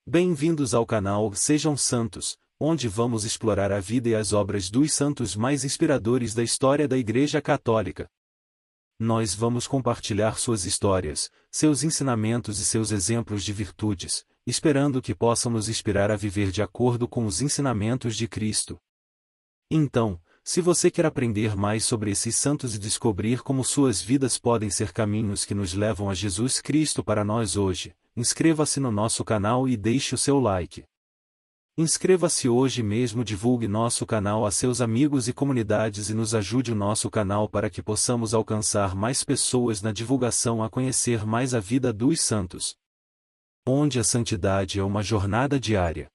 Bem-vindos ao canal Sejam Santos, onde vamos explorar a vida e as obras dos santos mais inspiradores da história da Igreja Católica. Nós vamos compartilhar suas histórias, seus ensinamentos e seus exemplos de virtudes, esperando que possam nos inspirar a viver de acordo com os ensinamentos de Cristo. Então, se você quer aprender mais sobre esses santos e descobrir como suas vidas podem ser caminhos que nos levam a Jesus Cristo para nós hoje, inscreva-se no nosso canal e deixe o seu like. Inscreva-se hoje mesmo, divulgue nosso canal a seus amigos e comunidades e nos ajude o nosso canal para que possamos alcançar mais pessoas na divulgação a conhecer mais a vida dos santos. Onde a santidade é uma jornada diária.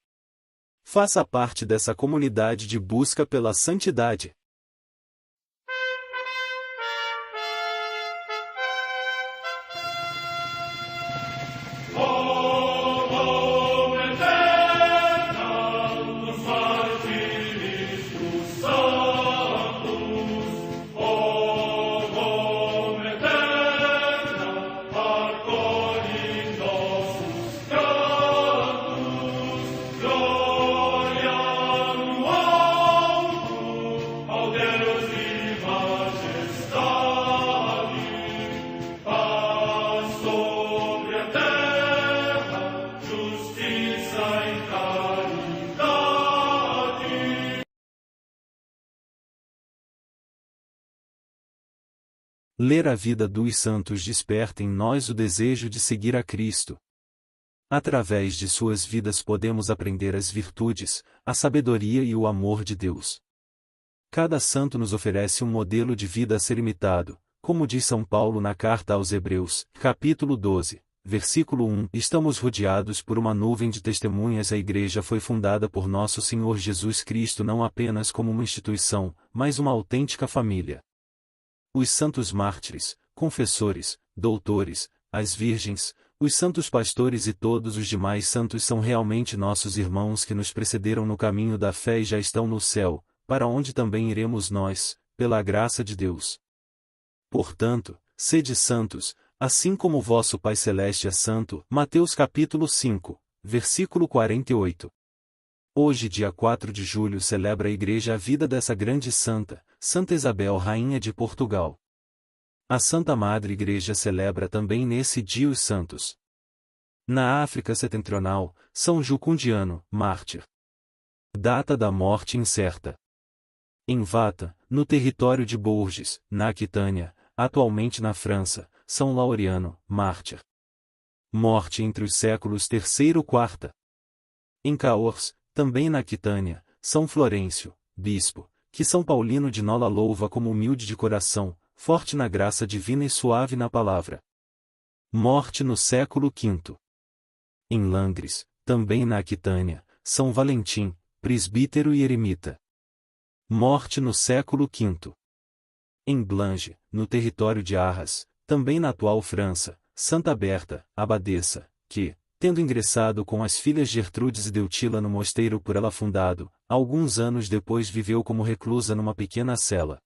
Faça parte dessa comunidade de busca pela santidade. Ler a vida dos santos desperta em nós o desejo de seguir a Cristo. Através de suas vidas podemos aprender as virtudes, a sabedoria e o amor de Deus. Cada santo nos oferece um modelo de vida a ser imitado, como diz São Paulo na carta aos Hebreus, capítulo 12, versículo 1. Estamos rodeados por uma nuvem de testemunhas. A Igreja foi fundada por nosso Senhor Jesus Cristo não apenas como uma instituição, mas uma autêntica família. Os santos mártires, confessores, doutores, as virgens, os santos pastores e todos os demais santos são realmente nossos irmãos que nos precederam no caminho da fé e já estão no céu, para onde também iremos nós, pela graça de Deus. Portanto, sede santos, assim como o vosso Pai Celeste é santo. Mateus capítulo 5, versículo 48. Hoje, dia 4 de julho, celebra a Igreja a vida dessa grande santa, Santa Isabel, Rainha de Portugal. A Santa Madre Igreja celebra também nesse dia os santos. Na África Setentrional, São Jucundiano, mártir. Data da morte incerta. Em Vata, no território de Bourges, na Aquitânia, atualmente na França, São Laureano, mártir. Morte entre os séculos III e IV. Em Cahors, também na Aquitânia, São Florencio, bispo, que São Paulino de Nola louva como humilde de coração, forte na graça divina e suave na palavra. Morte no século V. Em Langres, também na Aquitânia, São Valentim, presbítero e eremita. Morte no século V. Em Blange, no território de Arras, também na atual França, Santa Berta, abadesa, que, tendo ingressado com as filhas Gertrudes e Deutila no mosteiro por ela fundado, alguns anos depois viveu como reclusa numa pequena cela.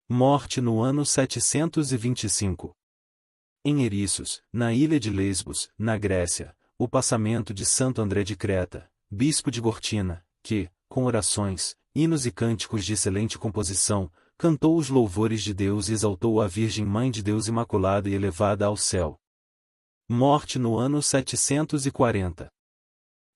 Morte no ano 725. Em Eriços, na ilha de Lesbos, na Grécia, o passamento de Santo André de Creta, bispo de Gortina, que, com orações, hinos e cânticos de excelente composição, cantou os louvores de Deus e exaltou a Virgem Mãe de Deus Imaculada e elevada ao céu. Morte no ano 740.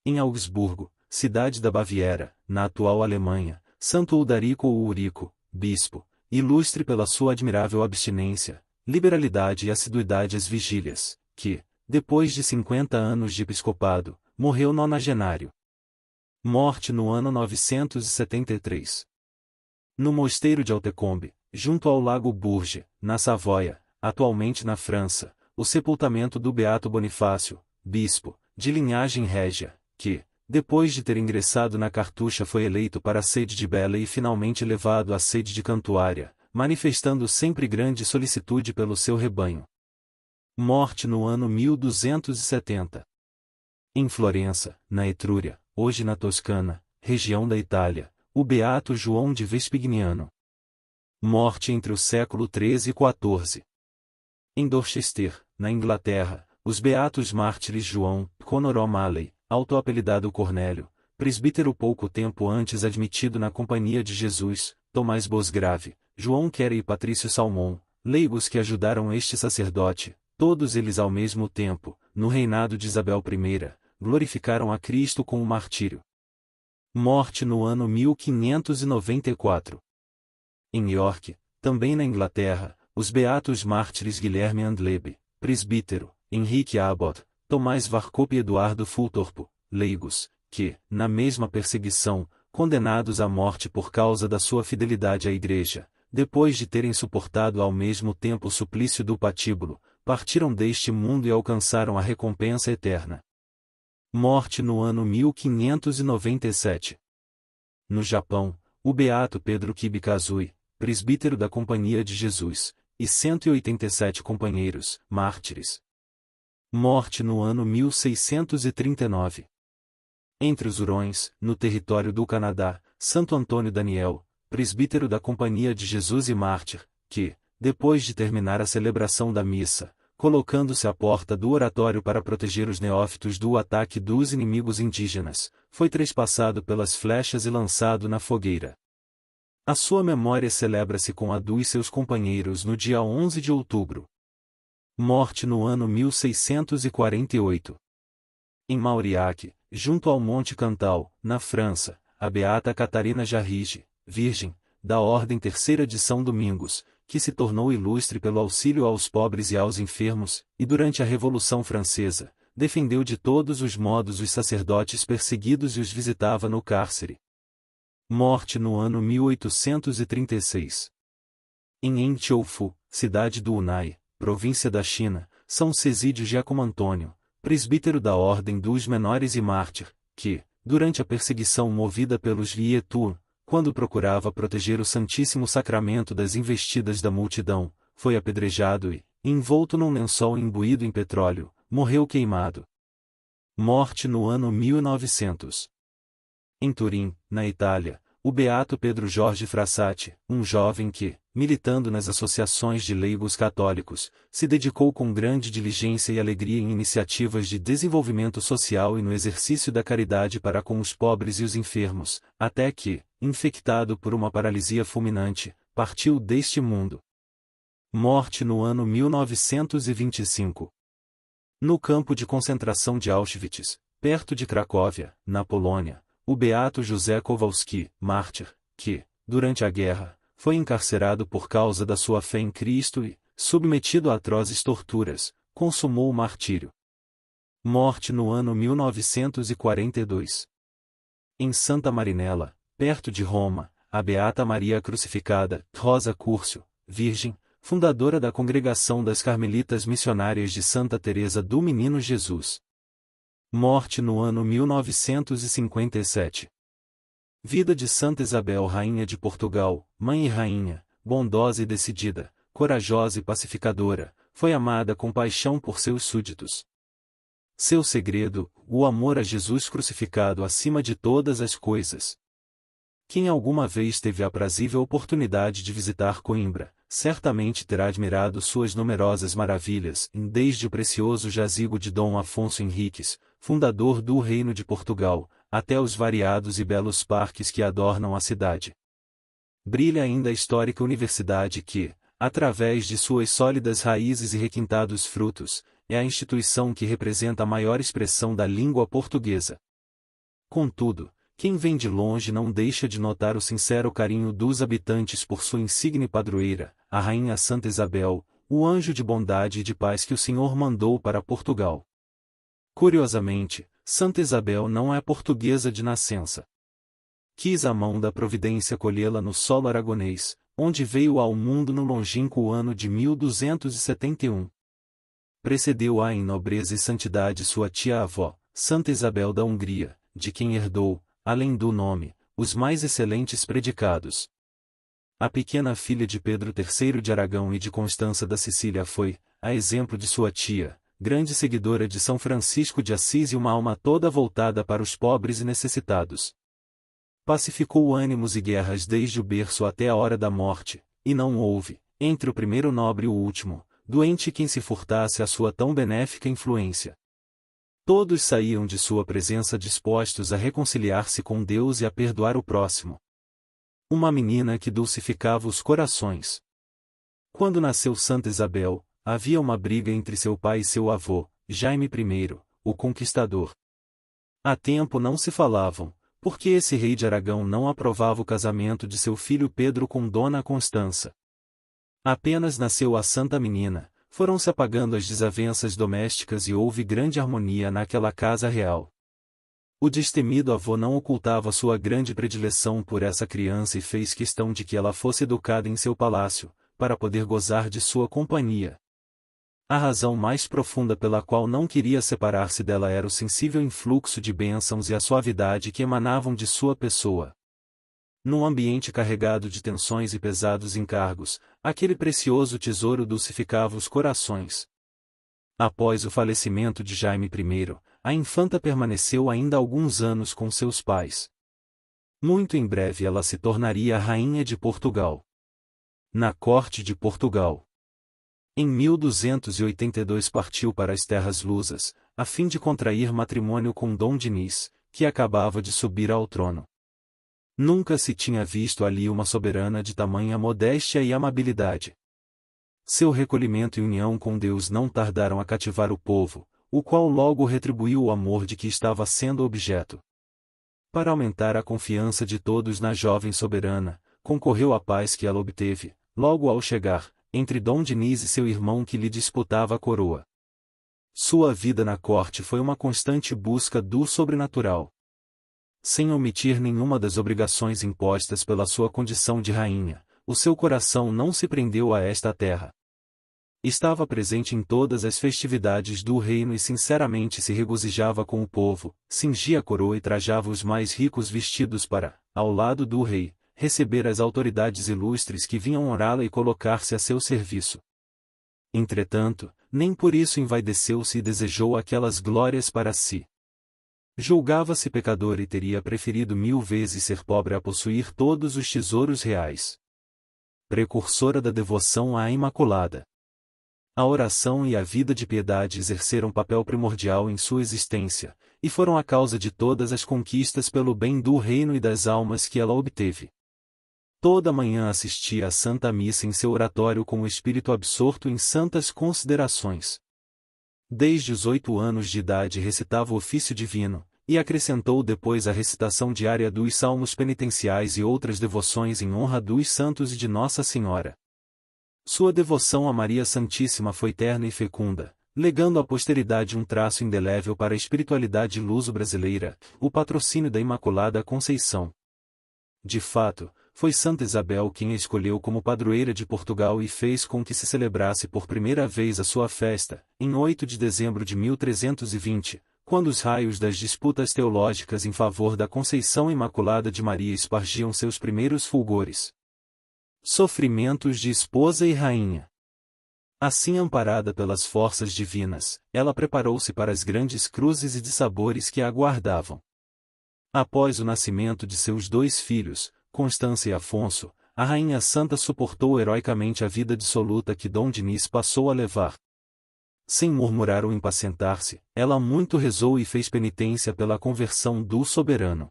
Em Augsburgo, cidade da Baviera, na atual Alemanha, Santo Uldarico ou Urico, bispo, ilustre pela sua admirável abstinência, liberalidade e assiduidade às vigílias, que, depois de 50 anos de episcopado, morreu nonagenário. Morte no ano 973. No mosteiro de Altecombe, junto ao lago Bourges, na Savoia, atualmente na França, o sepultamento do Beato Bonifácio, bispo, de linhagem régia, que, depois de ter ingressado na Cartucha foi eleito para a sede de Bela e finalmente levado à sede de Cantuária, manifestando sempre grande solicitude pelo seu rebanho. Morte no ano 1270. Em Florença, na Etrúria, hoje na Toscana, região da Itália, o Beato João de Vespignano. Morte entre o século XIII e XIV. Em Dorchester, na Inglaterra, os beatos mártires João, Conor O'Malley, auto-apelidado Cornélio, presbítero pouco tempo antes admitido na Companhia de Jesus, Tomás Bosgrave, João Quere e Patrício Salmão, leigos que ajudaram este sacerdote, todos eles ao mesmo tempo, no reinado de Isabel I, glorificaram a Cristo com o martírio. Morte no ano 1594. Em York, também na Inglaterra, os beatos mártires Guilherme Andlebe, presbítero, Henrique Abbott, Tomás Varcope e Eduardo Fultorpo, leigos, que, na mesma perseguição, condenados à morte por causa da sua fidelidade à Igreja, depois de terem suportado ao mesmo tempo o suplício do patíbulo, partiram deste mundo e alcançaram a recompensa eterna. Morte no ano 1597. No Japão, o beato Pedro Kibikazui, presbítero da Companhia de Jesus, e 187 companheiros, mártires. Morte no ano 1639. Entre os Hurões, no território do Canadá, Santo Antônio Daniel, presbítero da Companhia de Jesus e mártir, que, depois de terminar a celebração da missa, colocando-se à porta do oratório para proteger os neófitos do ataque dos inimigos indígenas, foi trespassado pelas flechas e lançado na fogueira. A sua memória celebra-se com a dos seus companheiros no dia 11 de outubro. Morte no ano 1648. Em Mauriac, junto ao Monte Cantal, na França, a beata Catarina Jarrige, virgem, da Ordem Terceira de São Domingos, que se tornou ilustre pelo auxílio aos pobres e aos enfermos, e durante a Revolução Francesa, defendeu de todos os modos os sacerdotes perseguidos e os visitava no cárcere. Morte no ano 1836. Em Enchoufu, cidade do Hunai, província da China, São Cesídio Giacomo Antônio, presbítero da Ordem dos Menores e mártir, que, durante a perseguição movida pelos Lietur, quando procurava proteger o Santíssimo Sacramento das investidas da multidão, foi apedrejado e, envolto num lençol imbuído em petróleo, morreu queimado. Morte no ano 1900. Em Turim, na Itália, o beato Pedro Jorge Frassati, um jovem que, militando nas associações de leigos católicos, se dedicou com grande diligência e alegria em iniciativas de desenvolvimento social e no exercício da caridade para com os pobres e os enfermos, até que, infectado por uma paralisia fulminante, partiu deste mundo. Morte no ano 1925. No campo de concentração de Auschwitz, perto de Cracóvia, na Polônia, o beato José Kowalski, mártir, que, durante a guerra, foi encarcerado por causa da sua fé em Cristo e, submetido a atrozes torturas, consumou o martírio. Morte no ano 1942. Em Santa Marinella, perto de Roma, a beata Maria Crucificada, Rosa Curcio, virgem, fundadora da Congregação das Carmelitas Missionárias de Santa Teresa do Menino Jesus. Morte no ano 1957. Vida de Santa Isabel Rainha de Portugal, mãe e rainha, bondosa e decidida, corajosa e pacificadora, foi amada com paixão por seus súditos. Seu segredo, o amor a Jesus crucificado acima de todas as coisas. Quem alguma vez teve a aprazível oportunidade de visitar Coimbra, certamente terá admirado suas numerosas maravilhas, desde o precioso jazigo de Dom Afonso Henriques, fundador do Reino de Portugal, até os variados e belos parques que adornam a cidade. Brilha ainda a histórica universidade que, através de suas sólidas raízes e requintados frutos, é a instituição que representa a maior expressão da língua portuguesa. Contudo, quem vem de longe não deixa de notar o sincero carinho dos habitantes por sua insigne padroeira, a Rainha Santa Isabel, o anjo de bondade e de paz que o Senhor mandou para Portugal. Curiosamente, Santa Isabel não é portuguesa de nascença. Quis a mão da providência colhê-la no solo aragonês, onde veio ao mundo no longínquo ano de 1271. Precedeu-a em nobreza e santidade sua tia-avó, Santa Isabel da Hungria, de quem herdou, além do nome, os mais excelentes predicados. A pequena filha de Pedro III de Aragão e de Constança da Sicília foi, a exemplo de sua tia, grande seguidora de São Francisco de Assis e uma alma toda voltada para os pobres e necessitados. Pacificou ânimos e guerras desde o berço até a hora da morte, e não houve, entre o primeiro nobre e o último, doente quem se furtasse a sua tão benéfica influência. Todos saíam de sua presença dispostos a reconciliar-se com Deus e a perdoar o próximo. Uma menina que dulcificava os corações. Quando nasceu Santa Isabel, havia uma briga entre seu pai e seu avô, Jaime I, o Conquistador. Há tempo não se falavam, porque esse rei de Aragão não aprovava o casamento de seu filho Pedro com Dona Constança. Apenas nasceu a santa menina, foram-se apagando as desavenças domésticas e houve grande harmonia naquela casa real. O destemido avô não ocultava sua grande predileção por essa criança e fez questão de que ela fosse educada em seu palácio, para poder gozar de sua companhia. A razão mais profunda pela qual não queria separar-se dela era o sensível influxo de bênçãos e a suavidade que emanavam de sua pessoa. Num ambiente carregado de tensões e pesados encargos, aquele precioso tesouro dulcificava os corações. Após o falecimento de Jaime I, a infanta permaneceu ainda alguns anos com seus pais. Muito em breve ela se tornaria a rainha de Portugal. Na corte de Portugal. Em 1282 partiu para as terras lusas, a fim de contrair matrimônio com Dom Dinis, que acabava de subir ao trono. Nunca se tinha visto ali uma soberana de tamanha modéstia e amabilidade. Seu recolhimento e união com Deus não tardaram a cativar o povo, o qual logo retribuiu o amor de que estava sendo objeto. Para aumentar a confiança de todos na jovem soberana, concorreu a paz que ela obteve, logo ao chegar, entre Dom Dinis e seu irmão que lhe disputava a coroa. Sua vida na corte foi uma constante busca do sobrenatural. Sem omitir nenhuma das obrigações impostas pela sua condição de rainha, o seu coração não se prendeu a esta terra. Estava presente em todas as festividades do reino e sinceramente se regozijava com o povo, cingia a coroa e trajava os mais ricos vestidos para, ao lado do rei, receber as autoridades ilustres que vinham honrá-la e colocar-se a seu serviço. Entretanto, nem por isso envaideceu-se e desejou aquelas glórias para si. Julgava-se pecador e teria preferido 1000 vezes ser pobre a possuir todos os tesouros reais. Precursora da devoção à Imaculada. A oração e a vida de piedade exerceram papel primordial em sua existência, e foram a causa de todas as conquistas pelo bem do reino e das almas que ela obteve. Toda manhã assistia à Santa Missa em seu oratório com o espírito absorto em santas considerações. Desde os 8 anos de idade recitava o ofício divino, e acrescentou depois a recitação diária dos salmos penitenciais e outras devoções em honra dos santos e de Nossa Senhora. Sua devoção a Maria Santíssima foi terna e fecunda, legando à posteridade um traço indelével para a espiritualidade luso-brasileira, o patrocínio da Imaculada Conceição. De fato, foi Santa Isabel quem a escolheu como padroeira de Portugal e fez com que se celebrasse por primeira vez a sua festa, em 8 de dezembro de 1320, quando os raios das disputas teológicas em favor da Conceição Imaculada de Maria espargiam seus primeiros fulgores. Sofrimentos de esposa e rainha. Assim amparada pelas forças divinas, ela preparou-se para as grandes cruzes e dissabores que a aguardavam. Após o nascimento de seus 2 filhos, Constança e Afonso, a Rainha Santa suportou heroicamente a vida dissoluta que Dom Dinis passou a levar. Sem murmurar ou impacientar-se, ela muito rezou e fez penitência pela conversão do soberano.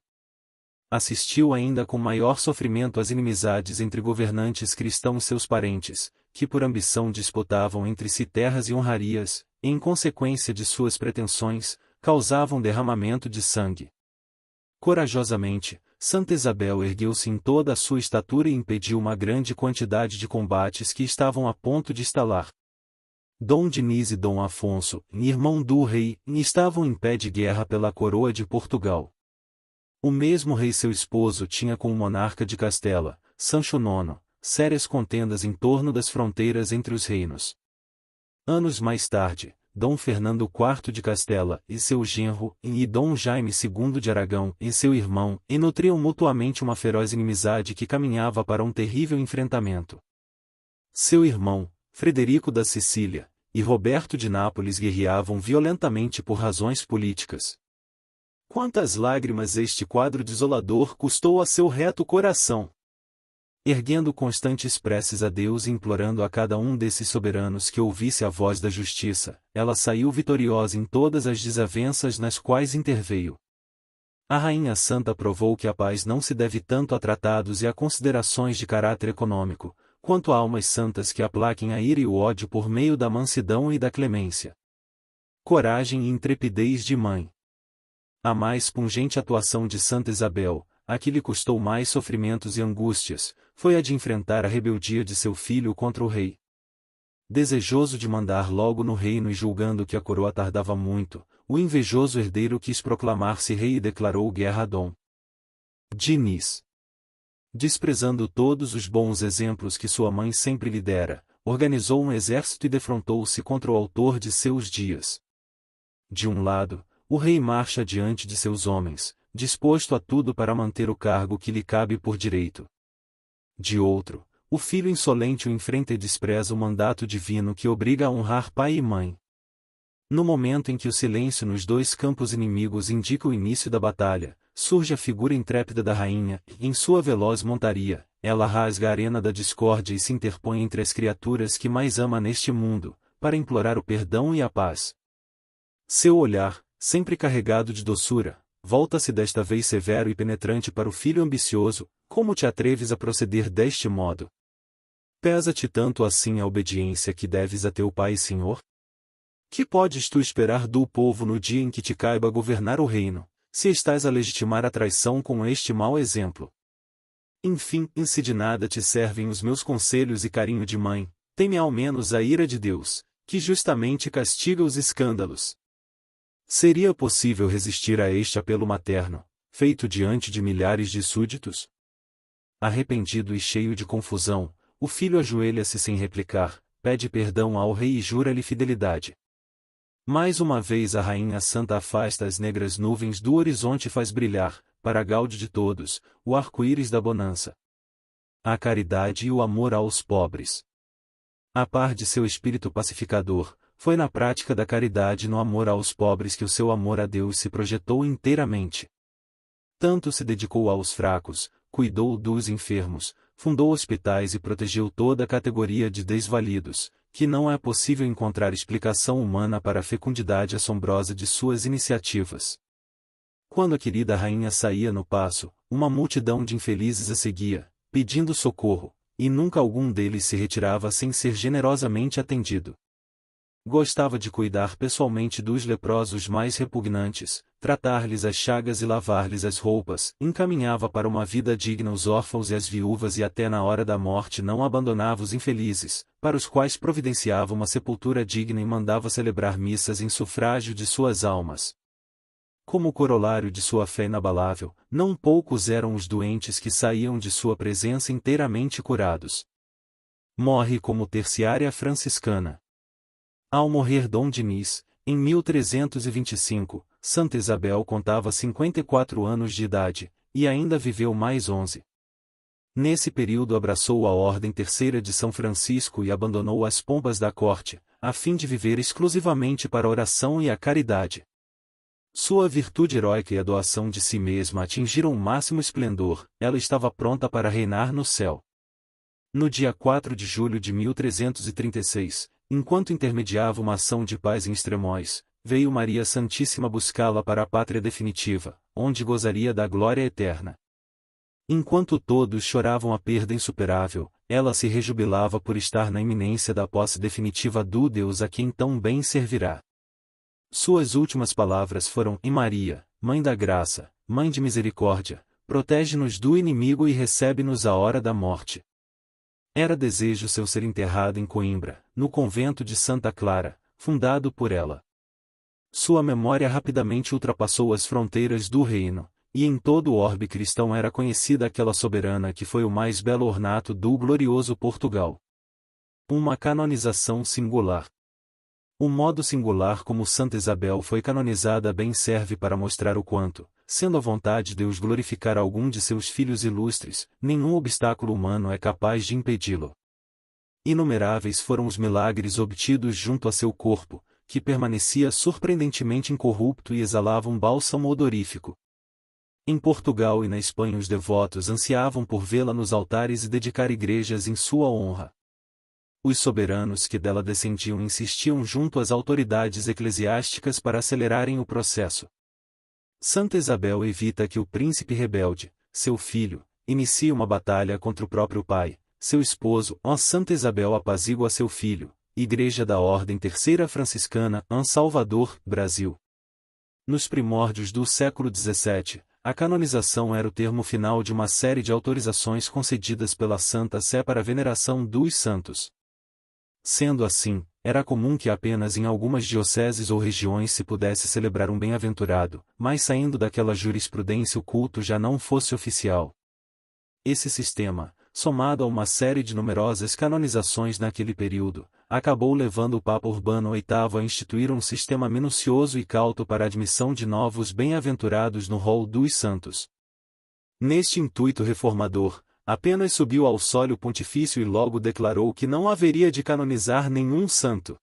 Assistiu ainda com maior sofrimento às inimizades entre governantes cristãos e seus parentes, que por ambição disputavam entre si terras e honrarias, e em consequência de suas pretensões, causavam derramamento de sangue. Corajosamente, Santa Isabel ergueu-se em toda a sua estatura e impediu uma grande quantidade de combates que estavam a ponto de estalar. Dom Dinis e Dom Afonso, irmão do rei, estavam em pé de guerra pela coroa de Portugal. O mesmo rei seu esposo tinha com o monarca de Castela, Sancho IX, sérias contendas em torno das fronteiras entre os reinos. Anos mais tarde, Dom Fernando IV de Castela e seu genro, e Dom Jaime II de Aragão e seu irmão, nutriam mutuamente uma feroz inimizade que caminhava para um terrível enfrentamento. Seu irmão, Frederico da Sicília, e Roberto de Nápoles guerreavam violentamente por razões políticas. Quantas lágrimas este quadro desolador custou a seu reto coração! Erguendo constantes preces a Deus e implorando a cada um desses soberanos que ouvisse a voz da justiça, ela saiu vitoriosa em todas as desavenças nas quais interveio. A Rainha Santa provou que a paz não se deve tanto a tratados e a considerações de caráter econômico, quanto a almas santas que aplaquem a ira e o ódio por meio da mansidão e da clemência. Coragem e intrepidez de mãe. A mais pungente atuação de Santa Isabel, a que lhe custou mais sofrimentos e angústias, foi a de enfrentar a rebeldia de seu filho contra o rei. Desejoso de mandar logo no reino e julgando que a coroa tardava muito, o invejoso herdeiro quis proclamar-se rei e declarou guerra a Dom Dinis. Desprezando todos os bons exemplos que sua mãe sempre lhe dera, organizou um exército e defrontou-se contra o autor de seus dias. De um lado, o rei marcha diante de seus homens, disposto a tudo para manter o cargo que lhe cabe por direito. De outro, o filho insolente o enfrenta e despreza o mandato divino que obriga a honrar pai e mãe. No momento em que o silêncio nos dois campos inimigos indica o início da batalha, surge a figura intrépida da rainha, e em sua veloz montaria, ela rasga a arena da discórdia e se interpõe entre as criaturas que mais ama neste mundo, para implorar o perdão e a paz. Seu olhar, sempre carregado de doçura, volta-se desta vez severo e penetrante para o filho ambicioso: como te atreves a proceder deste modo? Pesa-te tanto assim a obediência que deves a teu pai e senhor? Que podes tu esperar do povo no dia em que te caiba governar o reino, se estás a legitimar a traição com este mau exemplo? Enfim, se de nada te servem os meus conselhos e carinho de mãe, teme ao menos a ira de Deus, que justamente castiga os escândalos. Seria possível resistir a este apelo materno, feito diante de milhares de súditos? Arrependido e cheio de confusão, o filho ajoelha-se sem replicar, pede perdão ao rei e jura-lhe fidelidade. Mais uma vez a Rainha Santa afasta as negras nuvens do horizonte e faz brilhar, para gáudio de todos, o arco-íris da bonança. A caridade e o amor aos pobres. A par de seu espírito pacificador, foi na prática da caridade e no amor aos pobres que o seu amor a Deus se projetou inteiramente. Tanto se dedicou aos fracos, cuidou dos enfermos, fundou hospitais e protegeu toda a categoria de desvalidos, que não é possível encontrar explicação humana para a fecundidade assombrosa de suas iniciativas. Quando a querida rainha saía no paço, uma multidão de infelizes a seguia, pedindo socorro, e nunca algum deles se retirava sem ser generosamente atendido. Gostava de cuidar pessoalmente dos leprosos mais repugnantes, tratar-lhes as chagas e lavar-lhes as roupas, encaminhava para uma vida digna os órfãos e as viúvas e até na hora da morte não abandonava os infelizes, para os quais providenciava uma sepultura digna e mandava celebrar missas em sufrágio de suas almas. Como corolário de sua fé inabalável, não poucos eram os doentes que saíam de sua presença inteiramente curados. Morre como terciária franciscana. Ao morrer Dom Dinis, em 1325, Santa Isabel contava 54 anos de idade, e ainda viveu mais 11. Nesse período abraçou a Ordem Terceira de São Francisco e abandonou as pompas da corte, a fim de viver exclusivamente para a oração e a caridade. Sua virtude heróica e a doação de si mesma atingiram o máximo esplendor, ela estava pronta para reinar no céu. No dia 4 de julho de 1336, enquanto intermediava uma ação de paz em Extremóis, veio Maria Santíssima buscá-la para a pátria definitiva, onde gozaria da glória eterna. Enquanto todos choravam a perda insuperável, ela se rejubilava por estar na iminência da posse definitiva do Deus a quem tão bem servirá. Suas últimas palavras foram: "E Maria, Mãe da Graça, Mãe de Misericórdia, protege-nos do inimigo e recebe-nos à hora da morte." Era desejo seu ser enterrado em Coimbra, no convento de Santa Clara, fundado por ela. Sua memória rapidamente ultrapassou as fronteiras do reino, e em todo o orbe cristão era conhecida aquela soberana que foi o mais belo ornato do glorioso Portugal. Uma canonização singular. O modo singular como Santa Isabel foi canonizada bem serve para mostrar o quanto, sendo a vontade de Deus glorificar algum de seus filhos ilustres, nenhum obstáculo humano é capaz de impedi-lo. Inumeráveis foram os milagres obtidos junto a seu corpo, que permanecia surpreendentemente incorrupto e exalava um bálsamo odorífico. Em Portugal e na Espanha os devotos ansiavam por vê-la nos altares e dedicar igrejas em sua honra. Os soberanos que dela descendiam insistiam junto às autoridades eclesiásticas para acelerarem o processo. Santa Isabel evita que o príncipe rebelde, seu filho, inicie uma batalha contra o próprio pai, seu esposo. Santa Isabel apazigua seu filho. Igreja da Ordem Terceira Franciscana, Salvador, Brasil. Nos primórdios do século XVII, a canonização era o termo final de uma série de autorizações concedidas pela Santa Sé para a veneração dos santos. Sendo assim, era comum que apenas em algumas dioceses ou regiões se pudesse celebrar um bem-aventurado, mas saindo daquela jurisprudência o culto já não fosse oficial. Esse sistema, somado a uma série de numerosas canonizações naquele período, acabou levando o Papa Urbano VIII a instituir um sistema minucioso e cauto para a admissão de novos bem-aventurados no rol dos santos. Neste intuito reformador, apenas subiu ao sólio pontifício e logo declarou que não haveria de canonizar nenhum santo.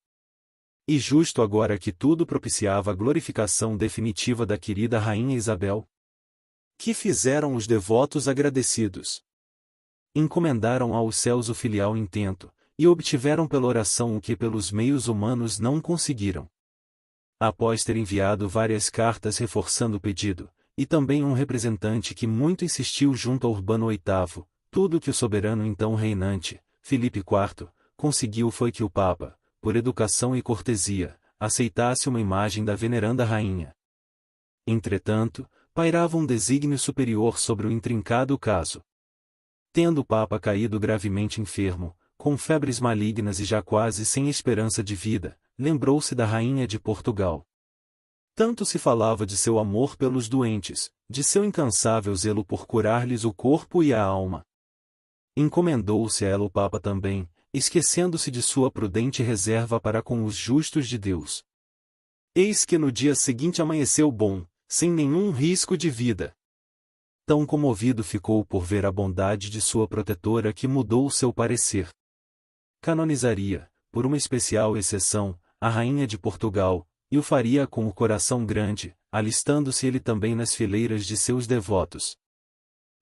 E justo agora que tudo propiciava a glorificação definitiva da querida Rainha Isabel, que fizeram os devotos agradecidos? Encomendaram aos céus o filial intento, e obtiveram pela oração o que pelos meios humanos não conseguiram. Após ter enviado várias cartas reforçando o pedido, e também um representante que muito insistiu junto a Urbano VIII, tudo que o soberano então reinante, Filipe IV, conseguiu foi que o Papa, por educação e cortesia, aceitasse uma imagem da veneranda rainha. Entretanto, pairava um desígnio superior sobre o intrincado caso. Tendo o Papa caído gravemente enfermo, com febres malignas e já quase sem esperança de vida, lembrou-se da Rainha de Portugal. Tanto se falava de seu amor pelos doentes, de seu incansável zelo por curar-lhes o corpo e a alma. Encomendou-se a ela o Papa também, esquecendo-se de sua prudente reserva para com os justos de Deus. Eis que no dia seguinte amanheceu bom, sem nenhum risco de vida. Tão comovido ficou por ver a bondade de sua protetora que mudou o seu parecer. Canonizaria, por uma especial exceção, a Rainha de Portugal, e o faria com o coração grande, alistando-se ele também nas fileiras de seus devotos.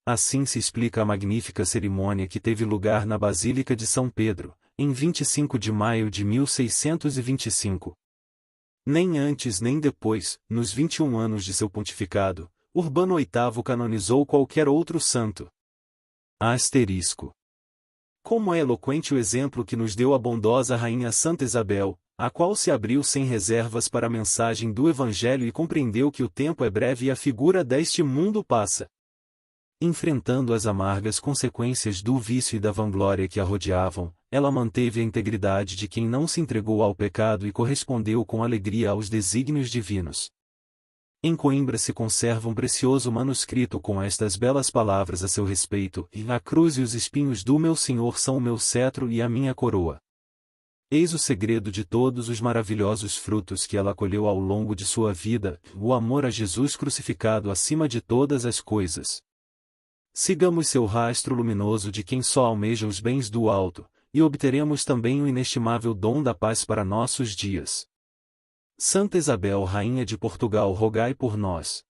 Assim se explica a magnífica cerimônia que teve lugar na Basílica de São Pedro, em 25 de maio de 1625. Nem antes nem depois, nos 21 anos de seu pontificado, Urbano VIII canonizou qualquer outro santo. Asterisco. Como é eloquente o exemplo que nos deu a bondosa Rainha Santa Isabel, a qual se abriu sem reservas para a mensagem do Evangelho e compreendeu que o tempo é breve e a figura deste mundo passa. Enfrentando as amargas consequências do vício e da vanglória que a rodeavam, ela manteve a integridade de quem não se entregou ao pecado e correspondeu com alegria aos desígnios divinos. Em Coimbra se conserva um precioso manuscrito com estas belas palavras a seu respeito: "E a cruz e os espinhos do meu Senhor são o meu cetro e a minha coroa." Eis o segredo de todos os maravilhosos frutos que ela colheu ao longo de sua vida, o amor a Jesus crucificado acima de todas as coisas. Sigamos seu rastro luminoso de quem só almeja os bens do alto, e obteremos também o inestimável dom da paz para nossos dias. Santa Isabel, Rainha de Portugal, rogai por nós.